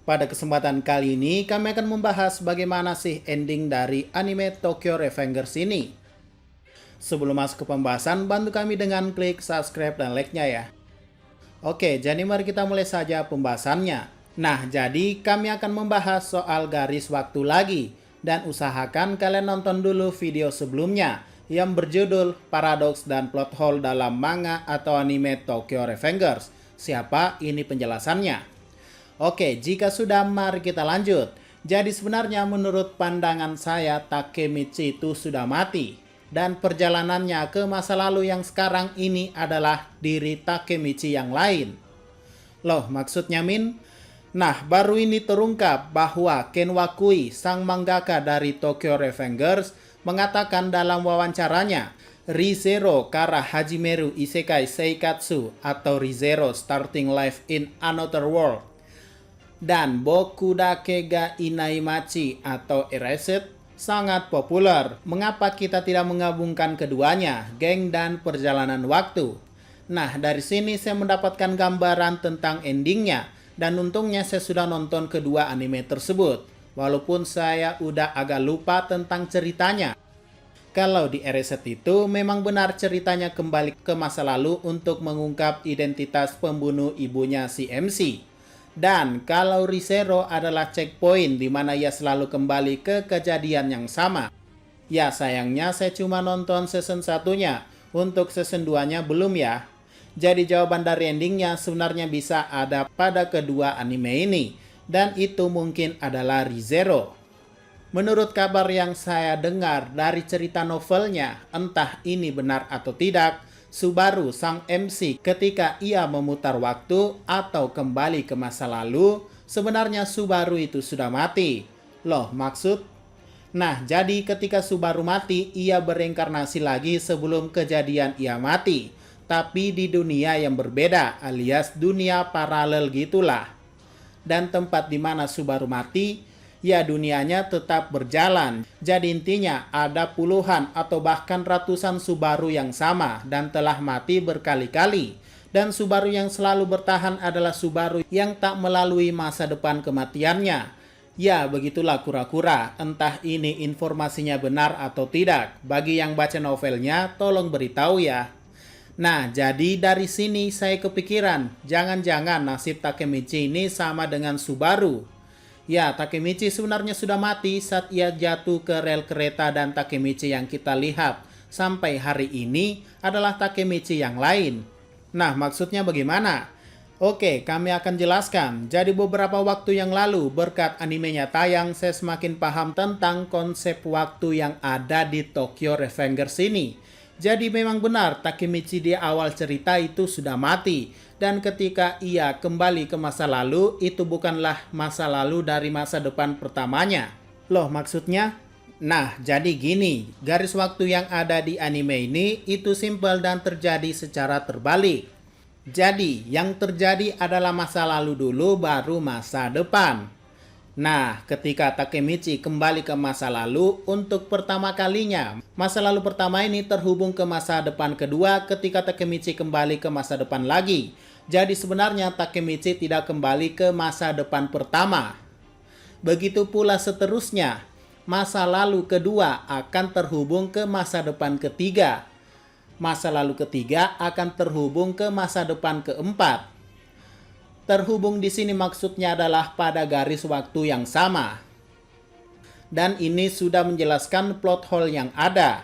Pada kesempatan kali ini, kami akan membahas bagaimana sih ending dari anime Tokyo Revengers ini. Sebelum masuk ke pembahasan, bantu kami dengan klik subscribe dan like-nya ya. Oke, jadi mari kita mulai saja pembahasannya. Nah, jadi kami akan membahas soal garis waktu lagi. Dan usahakan kalian nonton dulu video sebelumnya yang berjudul Paradox dan Plot Hole dalam manga atau anime Tokyo Revengers. Siapa ini penjelasannya? Oke, jika sudah mari kita lanjut. Jadi sebenarnya menurut pandangan saya Takemichi itu sudah mati. Dan perjalanannya ke masa lalu yang sekarang ini adalah diri Takemichi yang lain. Loh, maksudnya Min? Nah, baru ini terungkap bahwa Ken Wakui, sang mangaka dari Tokyo Revengers, mengatakan dalam wawancaranya, Re:Zero Kara Hajimeru Isekai Seikatsu atau Re:Zero Starting Life in Another World dan Boku Dake ga Inaimachi atau Erased sangat populer. Mengapa kita tidak menggabungkan keduanya, geng dan perjalanan waktu? Nah, dari sini saya mendapatkan gambaran tentang endingnya. Dan untungnya saya sudah nonton kedua anime tersebut. Walaupun saya udah agak lupa tentang ceritanya. Kalau di Erased itu memang benar ceritanya kembali ke masa lalu untuk mengungkap identitas pembunuh ibunya si MC. Dan kalau Re:Zero adalah checkpoint di mana ia selalu kembali ke kejadian yang sama. Ya sayangnya saya cuma nonton season 1-nya. Untuk season 2-nya belum ya. Jadi jawaban dari endingnya sebenarnya bisa ada pada kedua anime ini. Dan itu mungkin adalah Re:Zero. Menurut kabar yang saya dengar dari cerita novelnya, entah ini benar atau tidak, Subaru sang MC ketika ia memutar waktu atau kembali ke masa lalu, sebenarnya Subaru itu sudah mati. Loh, maksud? Nah, jadi ketika Subaru mati, ia bereinkarnasi lagi sebelum kejadian ia mati. Tapi di dunia yang berbeda alias dunia paralel gitulah. Dan tempat di mana Subaru mati, ya dunianya tetap berjalan. Jadi intinya ada puluhan atau bahkan ratusan Subaru yang sama dan telah mati berkali-kali. Dan Subaru yang selalu bertahan adalah Subaru yang tak melalui masa depan kematiannya. Ya begitulah kura-kura, entah ini informasinya benar atau tidak. Bagi yang baca novelnya tolong beritahu ya. Nah, jadi dari sini saya kepikiran, jangan-jangan nasib Takemichi ini sama dengan Subaru. Ya, Takemichi sebenarnya sudah mati saat ia jatuh ke rel kereta dan Takemichi yang kita lihat sampai hari ini adalah Takemichi yang lain. Nah, maksudnya bagaimana? Oke, kami akan jelaskan. Jadi beberapa waktu yang lalu berkat animenya tayang, saya semakin paham tentang konsep waktu yang ada di Tokyo Revengers ini. Jadi memang benar Takemichi di awal cerita itu sudah mati. Dan ketika ia kembali ke masa lalu, itu bukanlah masa lalu dari masa depan pertamanya. Loh maksudnya? Nah jadi gini, garis waktu yang ada di anime ini itu simpel dan terjadi secara terbalik. Jadi yang terjadi adalah masa lalu dulu baru masa depan. Nah, ketika Takemichi kembali ke masa lalu untuk pertama kalinya, masa lalu pertama ini terhubung ke masa depan kedua ketika Takemichi kembali ke masa depan lagi. Jadi sebenarnya Takemichi tidak kembali ke masa depan pertama. Begitu pula seterusnya, masa lalu kedua akan terhubung ke masa depan ketiga. Masa lalu ketiga akan terhubung ke masa depan keempat. Terhubung di sini maksudnya adalah pada garis waktu yang sama. Dan ini sudah menjelaskan plot hole yang ada.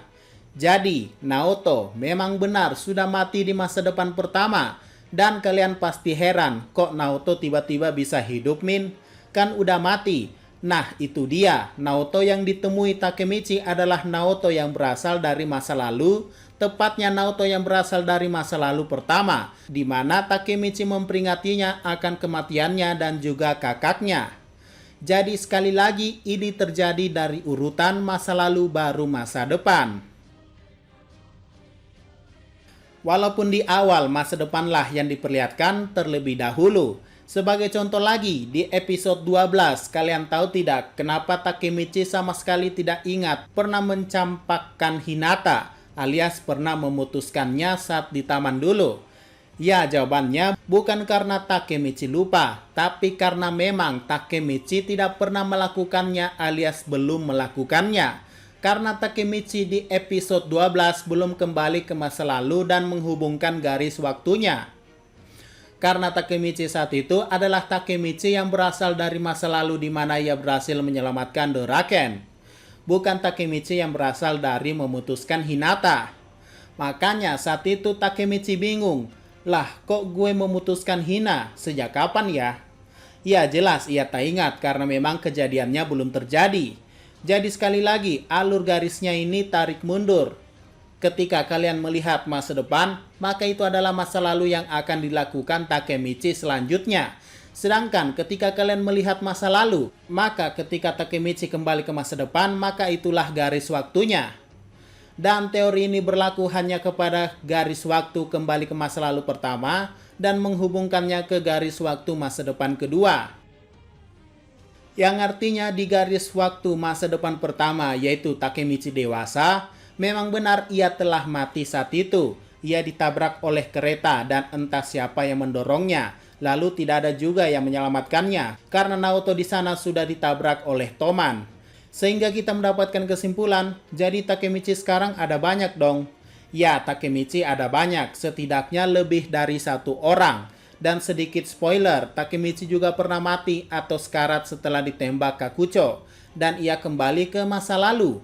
Jadi, Naoto memang benar sudah mati di masa depan pertama. Dan kalian pasti heran, kok Naoto tiba-tiba bisa hidup Min? Kan udah mati. Nah, itu dia. Naoto yang ditemui Takemichi adalah Naoto yang berasal dari masa lalu. Tepatnya Naoto yang berasal dari masa lalu pertama, di mana Takemichi memperingatinya akan kematiannya dan juga kakaknya. Jadi sekali lagi ini terjadi dari urutan masa lalu baru masa depan. Walaupun di awal masa depanlah yang diperlihatkan terlebih dahulu. Sebagai contoh lagi, di episode 12, kalian tahu tidak kenapa Takemichi sama sekali tidak ingat pernah mencampakkan Hinata, alias pernah memutuskannya saat di taman dulu. Ya, jawabannya bukan karena Takemichi lupa, tapi karena memang Takemichi tidak pernah melakukannya alias belum melakukannya. Karena Takemichi di episode 12 belum kembali ke masa lalu dan menghubungkan garis waktunya. Karena Takemichi saat itu adalah Takemichi yang berasal dari masa lalu di mana ia berhasil menyelamatkan Doraken. Bukan Takemichi yang berasal dari memutuskan Hinata. Makanya saat itu Takemichi bingung. Lah, kok gue memutuskan Hina? Sejak kapan ya? Ya jelas ia tak ingat karena memang kejadiannya belum terjadi. Jadi sekali lagi alur garisnya ini tarik mundur. Ketika kalian melihat masa depan, maka itu adalah masa lalu yang akan dilakukan Takemichi selanjutnya. Sedangkan ketika kalian melihat masa lalu, maka ketika Takemichi kembali ke masa depan, maka itulah garis waktunya. Dan teori ini berlaku hanya kepada garis waktu kembali ke masa lalu pertama dan menghubungkannya ke garis waktu masa depan kedua. Yang artinya di garis waktu masa depan pertama yaitu Takemichi dewasa, memang benar ia telah mati saat itu. Ia ditabrak oleh kereta dan entah siapa yang mendorongnya. Lalu tidak ada juga yang menyelamatkannya karena Naoto di sana sudah ditabrak oleh Toman. Sehingga kita mendapatkan kesimpulan, jadi Takemichi sekarang ada banyak dong. Ya, Takemichi ada banyak, setidaknya lebih dari satu orang. Dan sedikit spoiler, Takemichi juga pernah mati atau sekarat setelah ditembak Kakucho. Dan ia kembali ke masa lalu.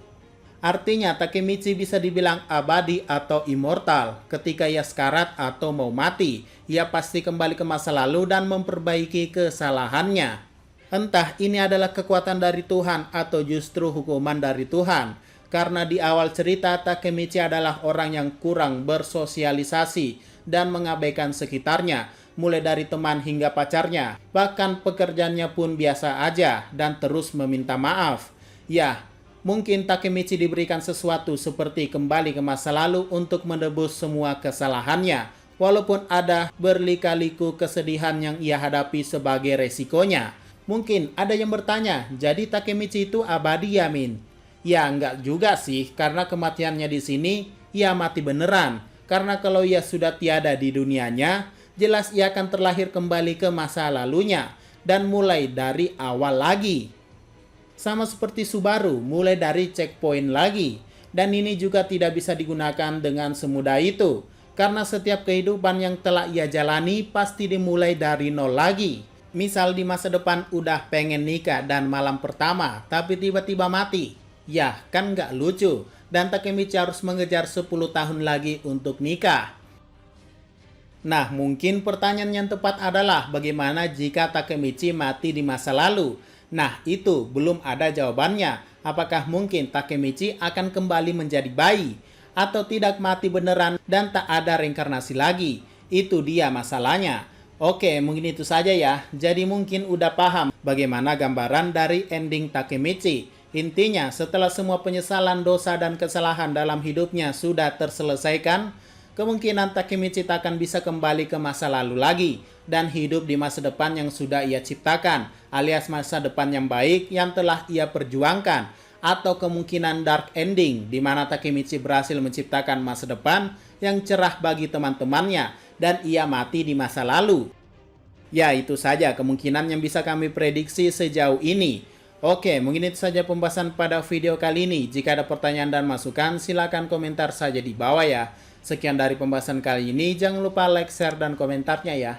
Artinya Takemichi bisa dibilang abadi atau immortal. Ketika ia sekarat atau mau mati, ia pasti kembali ke masa lalu dan memperbaiki kesalahannya. Entah ini adalah kekuatan dari Tuhan atau justru hukuman dari Tuhan. Karena di awal cerita Takemichi adalah orang yang kurang bersosialisasi dan mengabaikan sekitarnya. Mulai dari teman hingga pacarnya. Bahkan pekerjaannya pun biasa aja dan terus meminta maaf. Ya, mungkin Takemichi diberikan sesuatu seperti kembali ke masa lalu untuk menebus semua kesalahannya. Walaupun ada berlika-liku kesedihan yang ia hadapi sebagai resikonya. Mungkin ada yang bertanya, jadi Takemichi itu abadi ya Min? Ya enggak juga sih, karena kematiannya di sini, ia mati beneran. Karena kalau ia sudah tiada di dunianya, jelas ia akan terlahir kembali ke masa lalunya. Dan mulai dari awal lagi. Sama seperti Subaru, mulai dari checkpoint lagi. Dan ini juga tidak bisa digunakan dengan semudah itu. Karena setiap kehidupan yang telah ia jalani pasti dimulai dari nol lagi. Misal di masa depan udah pengen nikah dan malam pertama, tapi tiba-tiba mati. Ya, kan nggak lucu. Dan Takemichi harus mengejar 10 tahun lagi untuk nikah. Nah, mungkin pertanyaan yang tepat adalah bagaimana jika Takemichi mati di masa lalu? Nah, itu belum ada jawabannya. Apakah mungkin Takemichi akan kembali menjadi bayi? Atau tidak mati beneran dan tak ada reinkarnasi lagi? Itu dia masalahnya. Oke, mungkin itu saja ya. Jadi mungkin udah paham bagaimana gambaran dari ending Takemichi. Intinya, setelah semua penyesalan, dosa, dan kesalahan dalam hidupnya sudah terselesaikan, kemungkinan Takemichi tak akan bisa kembali ke masa lalu lagi dan hidup di masa depan yang sudah ia ciptakan, alias masa depan yang baik yang telah ia perjuangkan. Atau kemungkinan dark ending, di mana Takemichi berhasil menciptakan masa depan yang cerah bagi teman-temannya, dan ia mati di masa lalu. Ya, itu saja kemungkinan yang bisa kami prediksi sejauh ini. Oke, mungkin itu saja pembahasan pada video kali ini. Jika ada pertanyaan dan masukan, silakan komentar saja di bawah ya. Sekian dari pembahasan kali ini, jangan lupa like, share, dan komentarnya ya.